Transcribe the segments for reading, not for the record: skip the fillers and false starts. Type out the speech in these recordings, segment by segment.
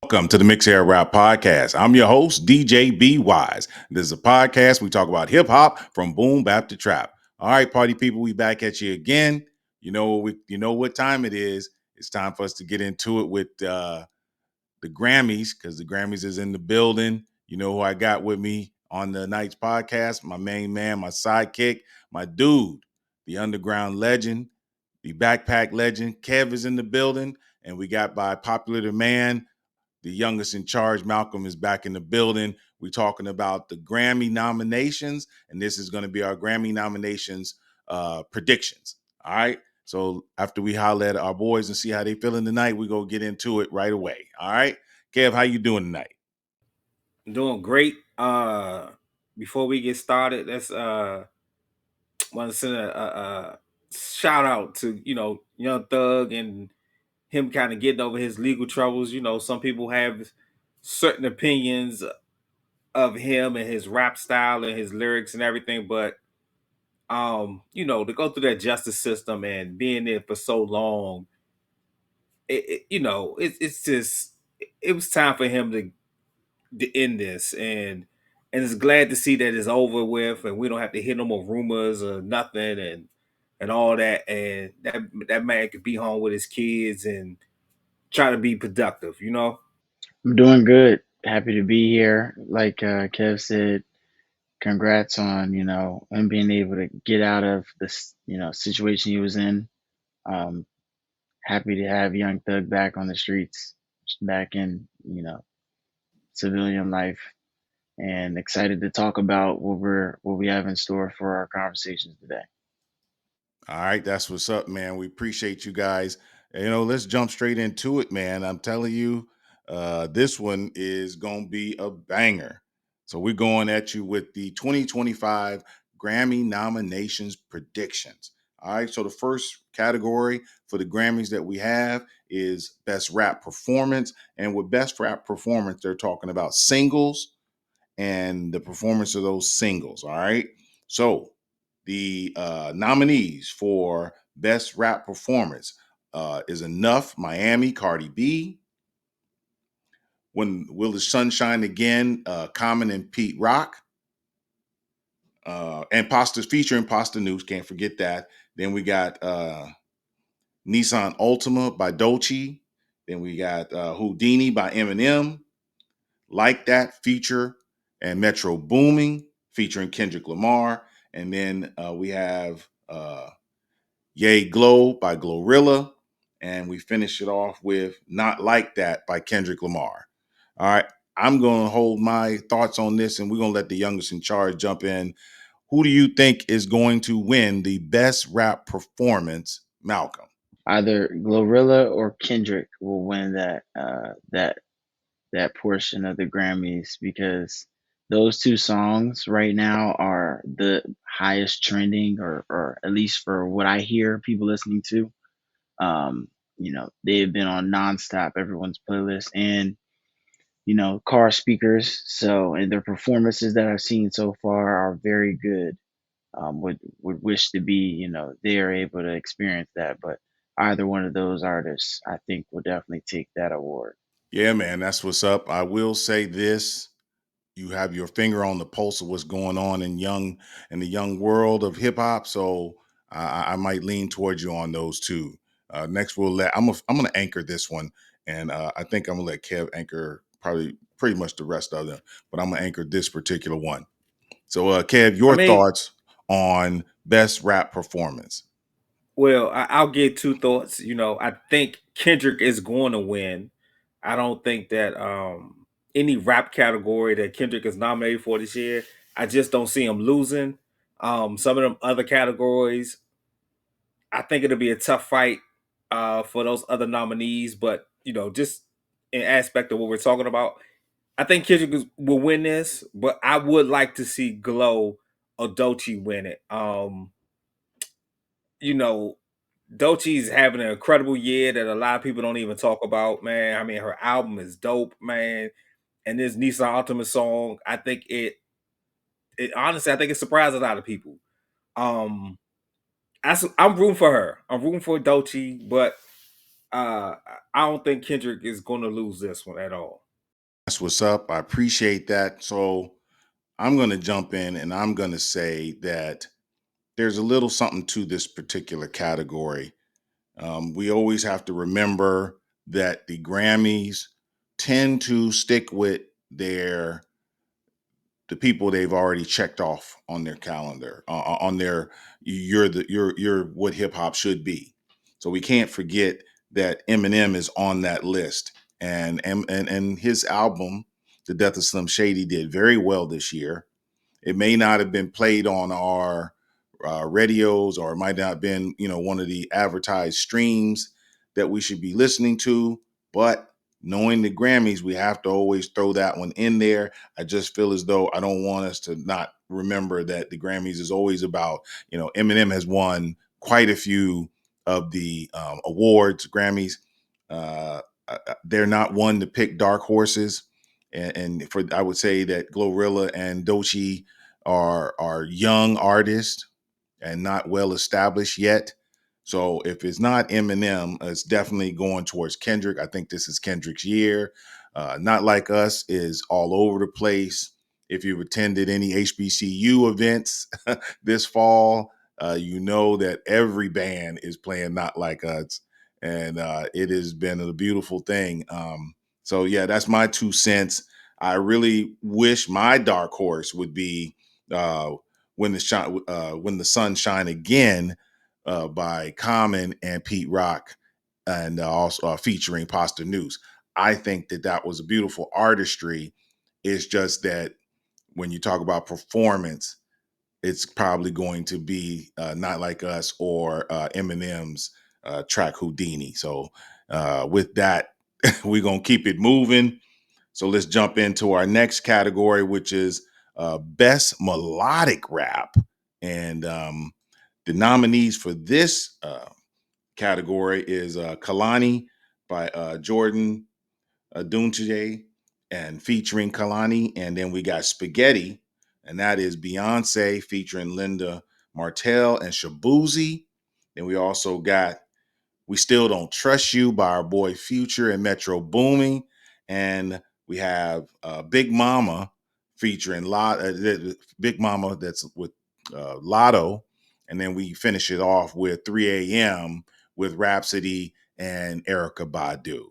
Welcome to the Mix Hair Rap Podcast. I'm your host, DJ B Wise. This is a podcast we talk about hip hop from boom bap to trap. All right, party people, we back at you again. You know what time it is. It's time for us to get into it with the Grammys because the Grammys is in the building. You know who I got with me on the night's podcast? My main man, my sidekick, my dude, the underground legend, the backpack legend. Kev is in the building, and we got by popular demand the youngest in charge, Malcolm, is back in the building. We're talking about the Grammy nominations, and this is going to be our Grammy nominations predictions. All right. So after we holler at our boys and see how they feeling tonight, we go get into it right away. All right. Kev, how you doing tonight? Doing great. Before we get started, let's want to send a shout out to Young Thug and him kind of getting over his legal troubles. Some people have certain opinions of him and his rap style and his lyrics and everything, but to go through that justice system and being there for so long, it's just it was time for him to end this and it's glad to see that it's over with and we don't have to hear no more rumors or nothing and all that and that man could be home with his kids and try to be productive. I'm doing good. Happy to be here. Like Kev said, congrats on, him being able to get out of this, situation he was in. Um, Happy to have Young Thug back on the streets, back in, civilian life, and excited to talk about what we have in store for our conversations today. All right, that's what's up, man. We appreciate you guys. Let's jump straight into it, man. I'm telling you, this one is gonna be a banger. So we're going at you with the 2025 Grammy nominations predictions. All right, so the first category for the Grammys that we have is Best Rap Performance. And with Best Rap Performance, they're talking about singles and the performance of those singles. All right. So the nominees for Best Rap Performance is Enough, Miami, Cardi B. When Will the Sun Shine Again, Common and Pete Rock. And Pasta's featuring Pasta News, can't forget that. Then we got Nissan Ultima by Dolce. Then we got Houdini by Eminem. Like That feature and Metro Booming featuring Kendrick Lamar. And then we have Yay Glow by Glorilla. And we finish it off with Not Like That by Kendrick Lamar. All right. I'm going to hold my thoughts on this and we're going to let the youngest in charge jump in. Who do you think is going to win the best rap performance, Malcolm? Either Glorilla or Kendrick will win that portion of the Grammys because those two songs right now are the highest trending or at least for what I hear people listening to. They've been on nonstop everyone's playlist and car speakers. So and their performances that I've seen so far are very good. Would wish to be, they are able to experience that. But either one of those artists, I think, will definitely take that award. Yeah, man, that's what's up. I will say this. You have your finger on the pulse of what's going on in the young world of hip hop. So I might lean towards you on those two. Next, I'm gonna anchor this one, and I think I'm gonna let Kev anchor probably pretty much the rest of them, but I'm gonna anchor this particular one. So, Kev, I your mean, thoughts on best rap performance? well, I'll get two thoughts. I think Kendrick is going to win. I don't think that any rap category that Kendrick is nominated for this year, I just don't see him losing. Some of them other categories, I think it'll be a tough fight for those other nominees, but just in aspect of what we're talking about, I think will win this, but I would like to see Glow or Dochi win it. You know, Dochi's having an incredible year that a lot of people don't even talk about, man. I mean, her album is dope, man. And this Nissan Ultimate song, I think it honestly, I think it surprised a lot of people. Um, I'm rooting for her. I'm rooting for Dochi, but I don't think Kendrick is going to lose this one at all. That's what's up. I appreciate that. So I'm going to jump in and I'm going to say that there's a little something to this particular category. We always have to remember that the Grammys tend to stick with their the people they've already checked off on their calendar, on their you're what hip hop should be. So we can't forget that Eminem is on that list, and his album, The Death of Slim Shady, did very well this year. It may not have been played on our radios, or it might not have been, one of the advertised streams that we should be listening to. But knowing the Grammys, we have to always throw that one in there. I just feel as though I don't want us to not remember that the Grammys is always about, Eminem has won quite a few of the awards, Grammys. They're not one to pick dark horses. And for I would say that Glorilla and Doechii are young artists and not well established yet. So if it's not Eminem, it's definitely going towards Kendrick. I think this is Kendrick's year. Not Like Us is all over the place. If you've attended any HBCU events this fall, you know that every band is playing Not Like Us, and it has been a beautiful thing. So yeah, that's my 2 cents. I really wish my dark horse would be uh, when the sun shine again by Common and Pete Rock, and also featuring Pasta News. I think that that was a beautiful artistry. It's just that when you talk about performance, it's probably going to be Not Like Us or Eminem's track Houdini. So with that, we're gonna keep it moving. So let's jump into our next category, which is best melodic rap. And the nominees for this category is Kalani by Jordan Dunche and featuring Kalani. And then we got Spaghetti, and that is Beyonce featuring Linda Martell and Shabuzi. Then we also got We Still Don't Trust You by our boy Future and Metro Booming. And we have Big Mama featuring Big Mama, that's with Lotto. And then we finish it off with 3 a.m. with Rhapsody and Erica Badu.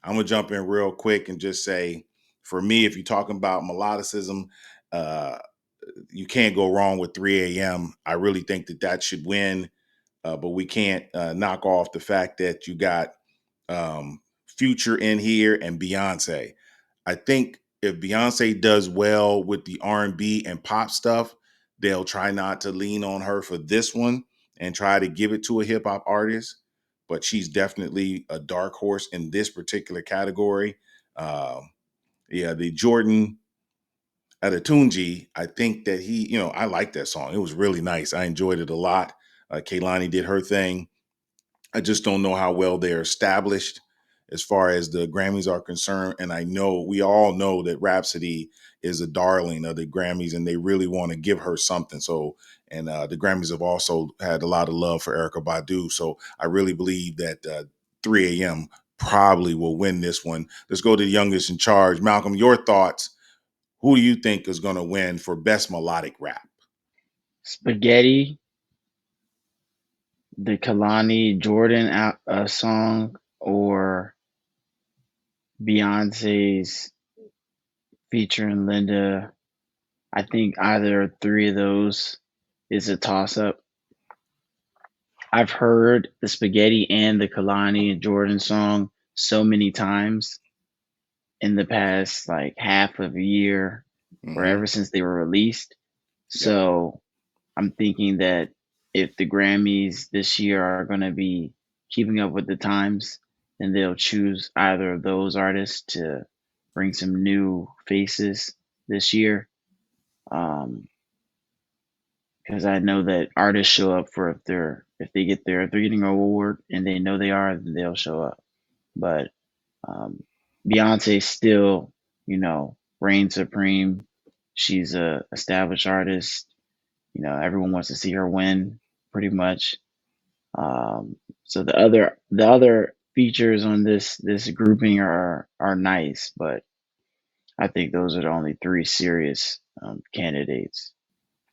I'm going to jump in real quick and just say, for me, if you're talking about melodicism, uh, you can't go wrong with 3 a.m. I really think that that should win, but we can't knock off the fact that you got Future in here and Beyonce. I think if Beyonce does well with the R&B and pop stuff, they'll try not to lean on her for this one and try to give it to a hip hop artist. But she's definitely a dark horse in this particular category. Yeah, the Jordan Adetunji, I think that I like that song. It was really nice. I enjoyed it a lot. Kaylani did her thing. I just don't know how well they're established as far as the Grammys are concerned. And I know we all know that Rhapsody is a darling of the Grammys, and they really want to give her something. So, and the Grammys have also had a lot of love for Erica Badu. So I really believe that 3 a.m. probably will win this one. Let's go to the youngest in charge. Malcolm, your thoughts. Who do you think is going to win for best melodic rap? Spaghetti, the Kalani Jordan song, or Beyonce's featuring Linda. I think either three of those is a toss up. I've heard the Spaghetti and the Kalani and Jordan song so many times in the past like half of a year or Mm-hmm. ever since they were released. Yep. So I'm thinking that if the Grammys this year are going to be keeping up with the times, then they'll choose either of those artists to bring some new faces this year. Because I know that artists show up for if they're getting an award and they know they are, then they'll show up. But um, Beyonce still, reigns supreme. She's a established artist. Everyone wants to see her win, pretty much. So the other features on this grouping are nice, but I think those are the only three serious candidates.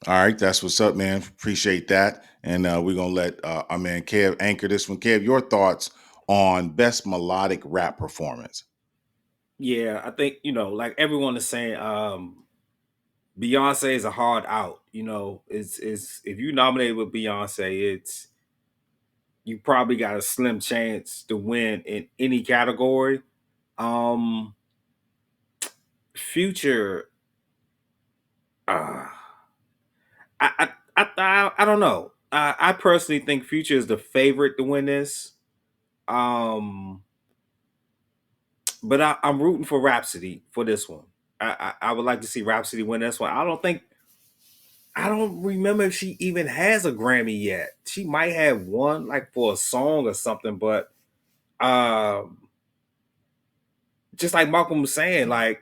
All right, that's what's up, man. Appreciate that. And we're gonna let our man Kev anchor this one. Kev, your thoughts on best melodic rap performance? Yeah, I think, like everyone is saying, Beyonce is a hard out. It's if you nominated with Beyonce, it's you probably got a slim chance to win in any category. Um Future, uh, I don't know. I personally think Future is the favorite to win this. Um, but I'm rooting for Rhapsody for this one. I would like to see Rhapsody win this one. I don't remember if she even has a Grammy yet. She might have one like for a song or something, but um, just like Malcolm was saying, like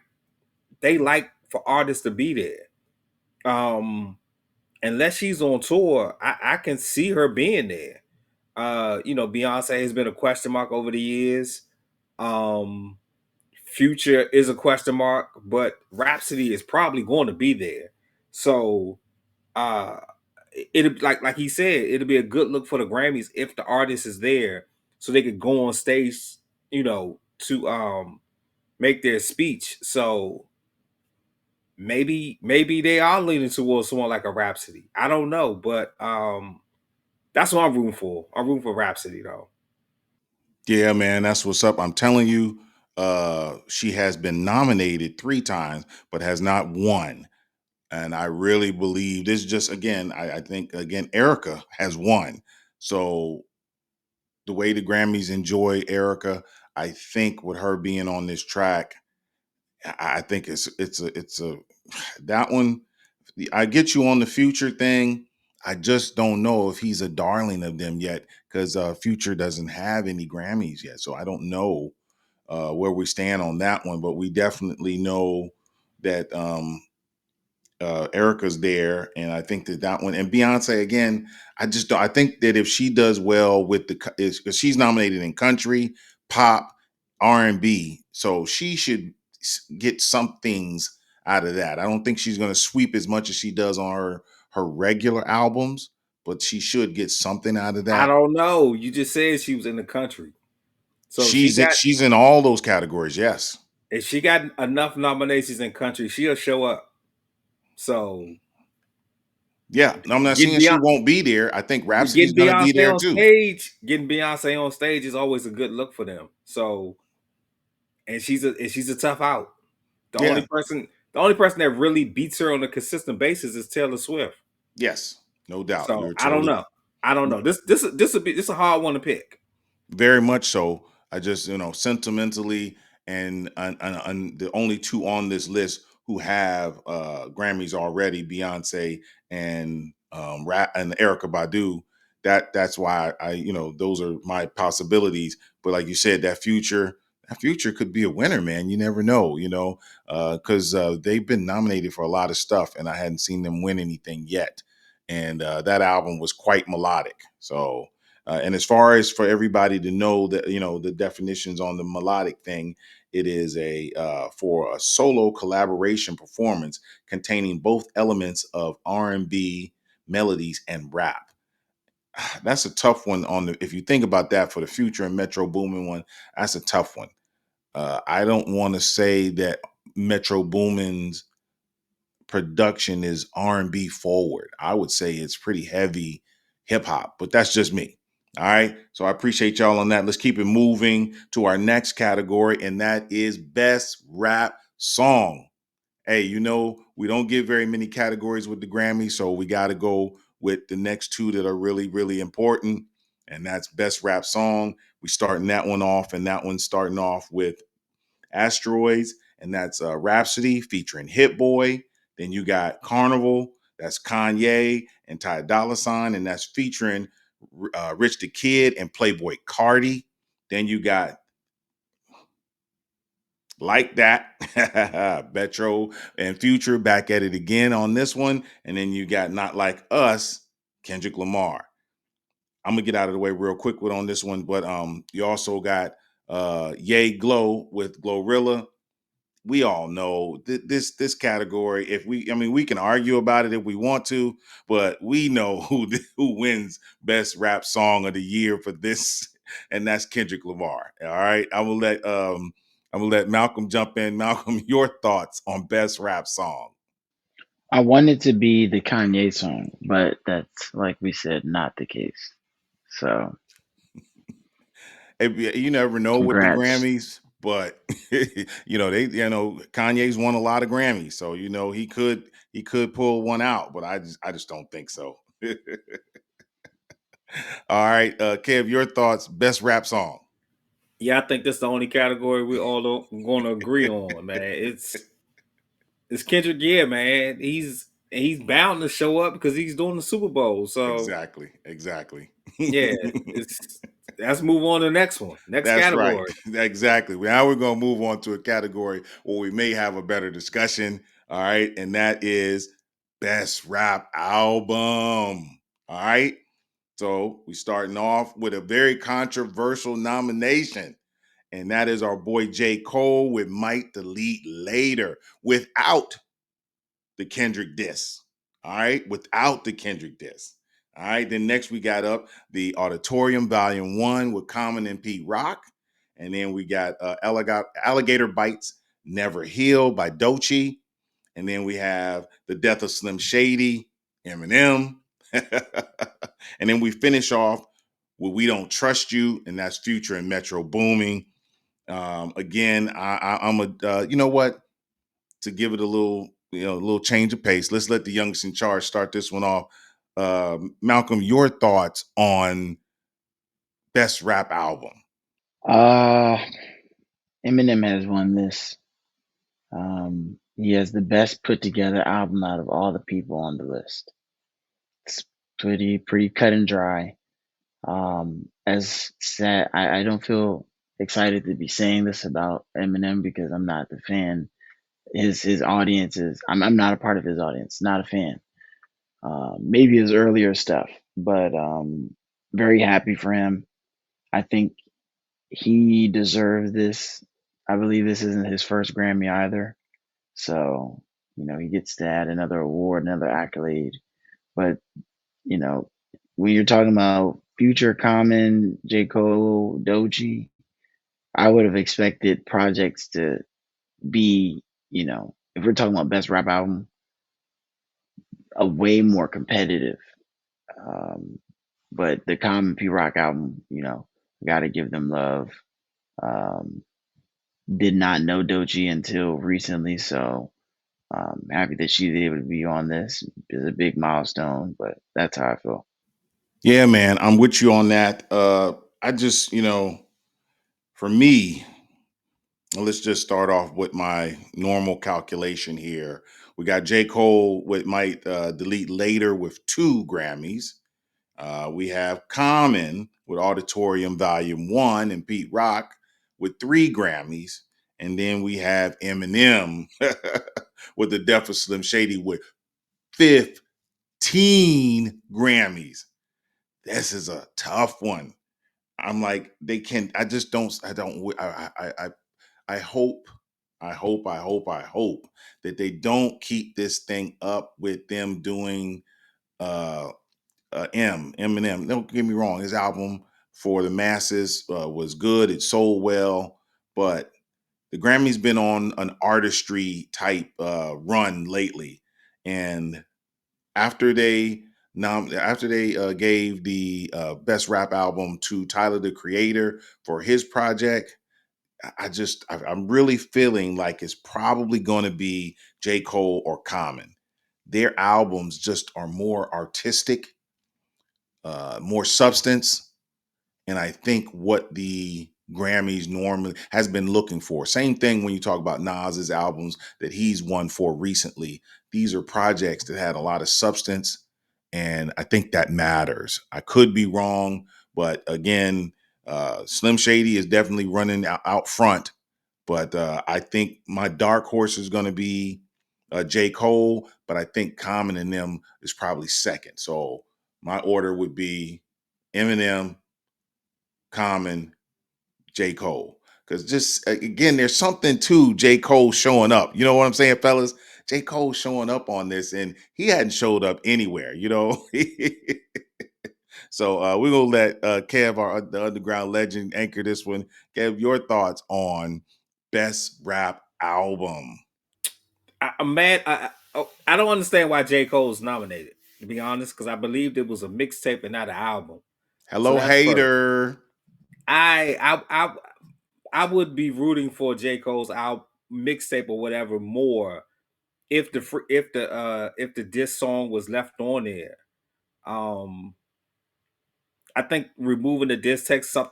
they like for artists to be there. Unless she's on tour, I can see her being there. Beyonce has been a question mark over the years. Um, Future is a question mark, but Rhapsody is probably going to be there. So uh it'll like he said, it'll be a good look for the Grammys if the artist is there, so they could go on stage, to make their speech. So maybe they are leaning towards someone like a Rhapsody. I don't know, but that's what I'm rooting for. I'm rooting for Rhapsody though. Yeah, man, that's what's up. I'm telling you, she has been nominated 3 times, but has not won. And I really believe this. Just again, I think again, Erica has won. So the way the Grammys enjoy Erica, I think with her being on this track, I think it's a that one. I get you on the Future thing. I just don't know if he's a darling of them yet because Future doesn't have any Grammys yet. So I don't know where we stand on that one, but we definitely know that Erica's there, and I think that one and Beyonce again. I just don't. I think that if she does well with is because she's nominated in country, pop, R&B, so she should get some things out of that. I don't think she's going to sweep as much as she does on her regular albums, but she should get something out of I that. don't know. You just said she was in the country. So She's in all those categories. Yes. if she got enough nominations in country, she'll show up. So Yeah, no, I'm not getting saying she Beyonce, won't be there. I think Rhapsody's going to be there too. getting Beyonce on stage is always a good look for them. So and she's a tough out. The only Yeah. person the only person that really beats her on a consistent basis is Taylor Swift. Yes. No doubt. So You're I don't totally know. I don't know. This a hard one to pick. very much so. I just, sentimentally and the only two on this list who have Grammys already, Beyonce and and Erica Badu. That's why those are my possibilities. But like you said, that future could be a winner, man. You never know, because they've been nominated for a lot of stuff, and I hadn't seen them win anything yet. And that album was quite melodic. So and as far as for everybody to know that the definitions on the melodic thing, it is a for a solo collaboration performance containing both elements of R&B melodies and rap. That's a tough one on the if you think about that for the Future and Metro Boomin one. That's a tough one. I don't want to say that Metro Boomin's production is R&B forward. I would say it's pretty heavy hip hop, but that's just me. All right. So I appreciate y'all on that. Let's keep it moving to our next category, and that is best rap song. Hey, we don't get very many categories with the Grammy, so we got to go with the next two that are really, really important, and that's best rap song. We starting that one off, and that one's starting off with Asteroids, and that's Rhapsody featuring Hit Boy. Then you got Carnival, that's Kanye and Ty Dolla $ign, and that's featuring Rich the Kid and Playboy Cardi. Then you got Like That, Metro and Future back at it again on this one. And then you got Not Like Us, Kendrick Lamar. I'm gonna get out of the way real quick with on this one, but you also got Yay Glow with Glorilla. We all know this category. If we, I mean, we can argue about it if we want to, but we know who wins best rap song of the year for this, and that's Kendrick Lamar. All right, I'm gonna let Malcolm jump in. Malcolm, your thoughts on best rap song? I want it to be the Kanye song, but that's, like we said, not the case. So You never know with the congrats. Grammys, but Kanye's won a lot of Grammys, so he could pull one out, but I just don't think so. All right, Kev, your thoughts? Best rap song? Yeah, I think that's the only category we all going to agree on, man. It's Kendrick. Yeah, man. He's bound to show up because he's doing the Super Bowl. So Exactly. yeah, it's let's move on to the next one. Next That's right. category. Exactly. Now we're gonna move on to a category where we may have a better discussion. All right, and that is best rap album. All right. So we starting off with a very controversial nomination, and that is our boy J. Cole with Might Delete Later without the Kendrick diss. All right, without the Kendrick diss. All right, then next we got up the Auditorium Volume 1 with Common and Pete Rock. And then we got Alligator Bites Never Heal by Doechii. And then we have The Death of Slim Shady, Eminem. And then we finish off with We Don't Trust You, and that's Future and Metro Booming. Again, I'm you know what? To give it a little change of pace, let's let the youngest in charge start this one off. Malcolm, your thoughts on best rap album? Uh, Eminem has won this. He has the best put together album out of all the people on the list. It's pretty cut and dry. As sad, I don't feel excited to be saying this about Eminem because I'm not the fan. His audience is I'm not a part of his audience. Not a fan. Maybe his earlier stuff, but very happy for him. I think he deserves this. I believe this isn't his first Grammy either. So, he gets to add another award, another accolade. But, you know, when you're talking about Future, Common, J. Cole, Doechii, I would have expected projects to be, if we're talking about best rap album, a way more competitive. Um, but the Common P Rock album, got to give them love. Um, did not know Doechii until recently, so happy that she's able to be on this. It's a big milestone, but that's how I feel. Yeah, man, I'm with you on that. I just, for me, let's just start off with my normal calculation here. We got J. Cole with Might Delete Later with 2 Grammys. We have Common with Auditorium Volume 1 and Pete Rock with 3 Grammys. And then we have Eminem with The Death of Slim Shady with 15 Grammys. This is a tough one. I'm like, I just don't, I hope, I hope that they don't keep this thing up with them doing uh Eminem. Don't get me wrong, his album for the masses was good. It sold well, but the Grammys been on an artistry type run lately, and after they gave the best rap album to Tyler the Creator for his project, I'm really feeling like it's probably going to be J. Cole or Common. Their albums just are more artistic, more substance, and I think what the Grammys normally has been looking for. Same thing when you talk about Nas's albums that he's won for recently. These are projects that had a lot of substance, and I think that matters. I could be wrong, but again, Slim Shady is definitely running out front. But I think my dark horse is going to be J. Cole, but I think Common and them is probably second. So my order would be Eminem, Common, J. Cole. Because just again, there's something to J. Cole showing up. You know what I'm saying, fellas? J. Cole showing up on this, and he hadn't showed up anywhere, you know. So we're gonna let Kev, the underground legend, anchor this one. Kev, your thoughts on best rap album? I'm mad. I don't understand why J. Cole's nominated, to be honest, because I believed it was a mixtape and not an album. So Hello, that's first. hater. I would be rooting for J. Cole's album mixtape or whatever more if the diss song was left on there. Um, I think removing the diss takes a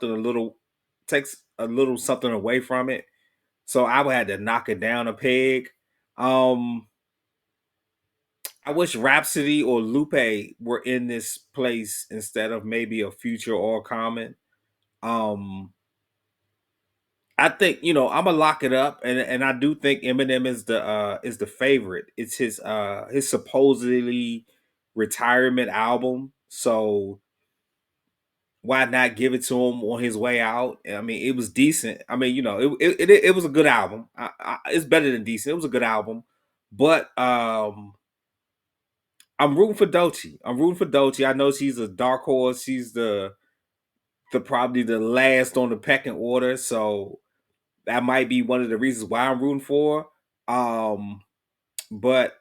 little something away from it. So I would have to knock it down a peg. Um, I wish Rhapsody or Lupe were in this place instead of maybe a Future or Common. Um, I think I'm gonna lock it up, and I do think Eminem is the favorite. It's his supposedly retirement album, so why not give it to him on his way out? I mean, it was decent. I mean, it was a good album. It's better than decent. It was a good album, but I'm rooting for Doechii. I'm rooting for Doechii. I know she's a dark horse. She's the probably the last on the pecking order, so that might be one of the reasons why I'm rooting for. Um, but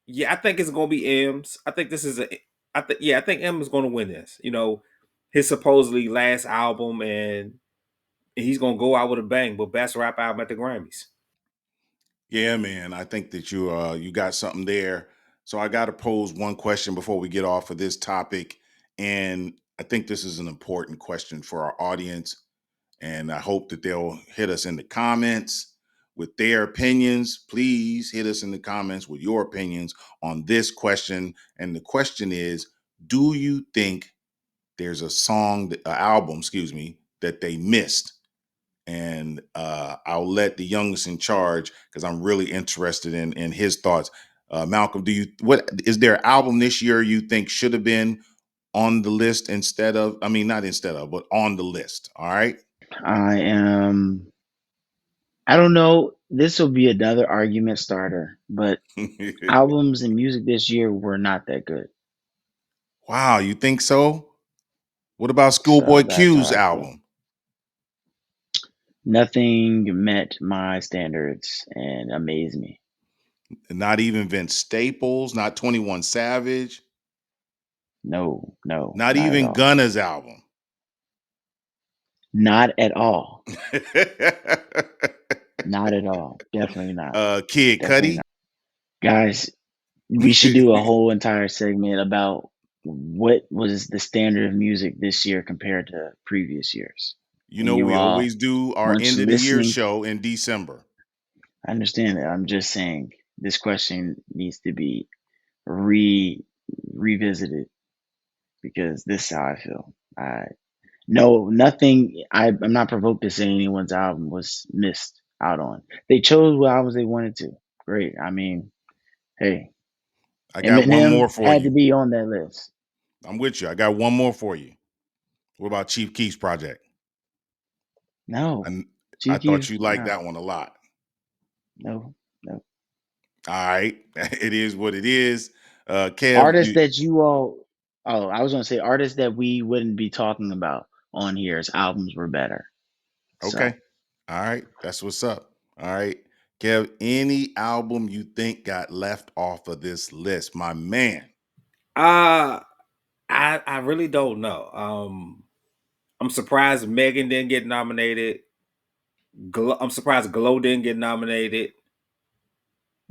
yeah, I think it's gonna be M's. I think this is a. I think M is gonna win this. His supposedly last album, and he's gonna go out with a bang. But best rap album at the Grammys. Yeah, man. I think that you got something there. So I got to pose one question before we get off of this topic, and I think this is an important question for our audience, and I hope that they'll hit us in the comments with their opinions. Please hit us in the comments with your opinions on this question. And the question is, do you think there's a album, excuse me, that they missed? And I'll let the youngest in charge because I'm really interested in his thoughts. Malcolm, what is there an album this year you think should have been on the list instead of? I mean, not instead of, but on the list. All right. I am. I don't know. This will be another argument starter, but albums and music this year were not that good. Wow, you think so? What about So Schoolboy that's how Q's I feel. album? Nothing met my standards and amazed me. Not even Vince Staples, not 21 Savage, No, no, not not at even all. Gunna's album. Not at all. Not at all. Definitely not. Kid Definitely Cudi. not. Guys, we should do a whole entire segment about what was the standard of music this year compared to previous years. You And know, you we all always do our weren't end of the year listening. show in December. I understand that. I'm just saying this question needs to be revisited because this is how I feel. No, nothing. I'm not provoked to say anyone's album was missed out on. They chose what albums they wanted to. Great. I mean, hey, I got one Eminem more for had to you. be on that list. I'm with you. I got one more for you. What about Chief Keef's project? No, I, I Chief thought Keef, you liked no, that one a lot. no, no. All right. It is what it is. Kev, Artists that you all, oh, I was gonna say artists that we wouldn't be talking about on here's albums were better. okay. So All right. That's what's up. All right. Kev, any album you think got left off of this list, my man? Uh I really don't know. I'm surprised Megan didn't get nominated. I'm surprised Glow didn't get nominated.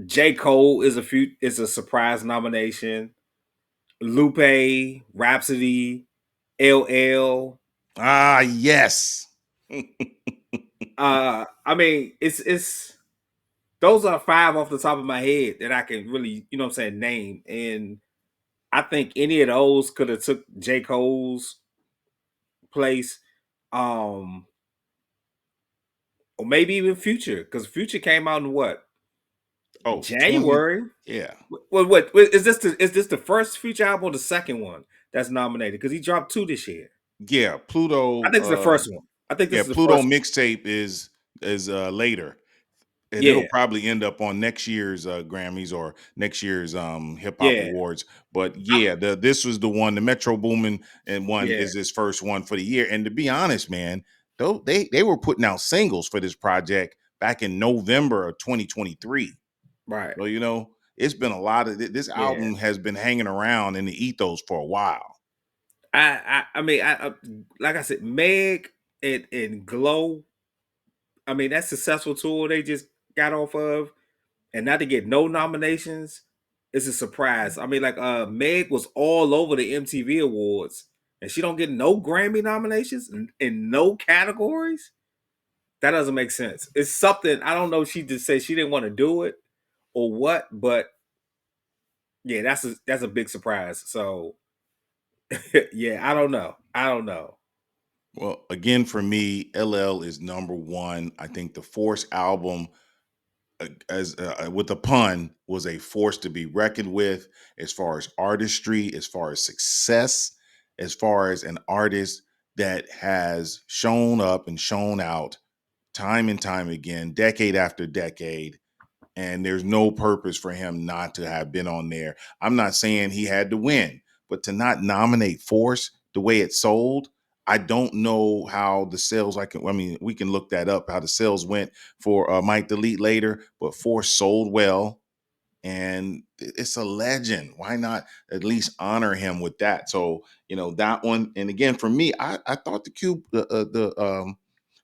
J. Cole is a surprise nomination. Lupe, Rhapsody, LL. Ah, yes. I mean, it's those are five off the top of my head that I can really, what I'm saying, name. And I think any of those could have took J. Cole's place. Um, or maybe even Future, because Future came out in what? Oh, 20. January. Yeah. What is this? Is this the first Future album or the second one that's nominated? Because he dropped two this year. Yeah, I think it's the first one. I think this yeah, is the Pluto first one. mixtape is later. And it'll Yeah, probably end up on next year's Grammys or next year's Hip Hop yeah, Awards. But I, yeah, this was the one, the Metro Boomin and one yeah, is his first one for the year. And to be honest, man, though they were putting out singles for this project back in November of 2023. right. So it's been a lot of this Yeah, album has been hanging around in the ethos for a while. I mean, like I said, Meg and Glow. I mean, that successful tour they just got off of, and not to get no nominations is a surprise. I mean, like Meg was all over the MTV Awards, and she don't get no Grammy nominations in no categories. That doesn't make sense. It's something I don't know. She just said she didn't want to do it or what, but yeah, that's a big surprise. So yeah, I don't know. I don't know. Well, again, for me, LL is number one. I think the Force album, as with a pun, was a force to be reckoned with as far as artistry, as far as success, as far as an artist that has shown up and shown out time and time again, decade after decade, and there's no purpose for him not to have been on there. I'm not saying he had to win, but to not nominate Force the way it sold, I don't know how the sales. I mean, we can look that up how the sales went for Mike Delete later, but Force sold well and it's a legend. Why not at least honor him with that? So that one. And again, for me, I thought the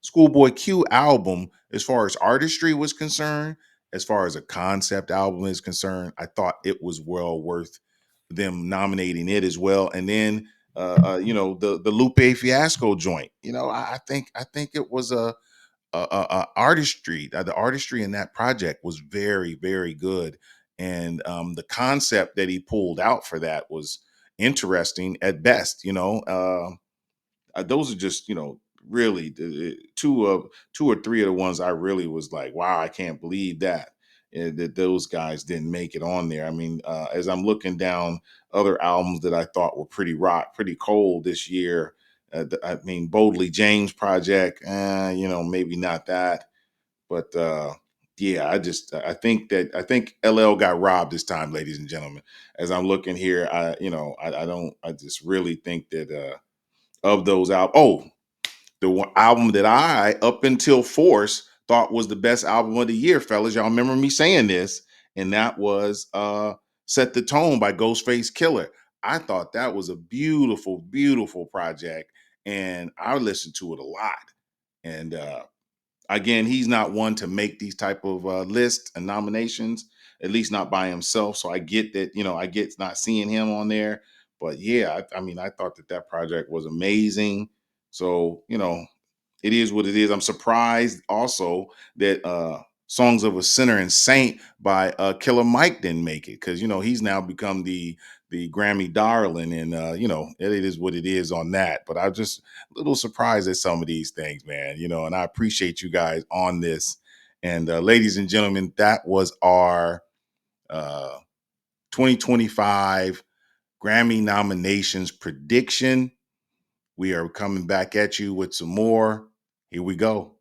Schoolboy Q album, as far as artistry was concerned, as far as a concept album is concerned, I thought it was well worth them nominating it as well. And then the Lupe Fiasco joint. I think it was artistry. The artistry in that project was very, very good, and the concept that he pulled out for that was interesting at best. Those are just really two or three of the ones I really was like, wow, I can't believe that. That those guys didn't make it on there. I mean, as I'm looking down other albums that I thought were pretty cold this year, I mean, Boldly James Project, maybe not that, but yeah, I think LL got robbed this time, ladies and gentlemen. As I'm looking here, I just really think that of those out. Oh, the one album that I, up until Force, thought was the best album of the year, fellas. Y'all remember me saying this, and that was Set the Tone by Ghostface Killer. I thought that was a beautiful, beautiful project, and I listened to it a lot. And again, he's not one to make these type of lists and nominations, at least not by himself. So I get that, I get not seeing him on there. But yeah, I mean, I thought that project was amazing. So, it is what it is. I'm surprised also that Songs of a Sinner and Saint by Killer Mike didn't make it, because he's now become the Grammy darling, and it is what it is on that. But I'm just a little surprised at some of these things, man. And I appreciate you guys on this. And ladies and gentlemen, that was our uh, 2025 Grammy nominations prediction. We are coming back at you with some more. Here we go.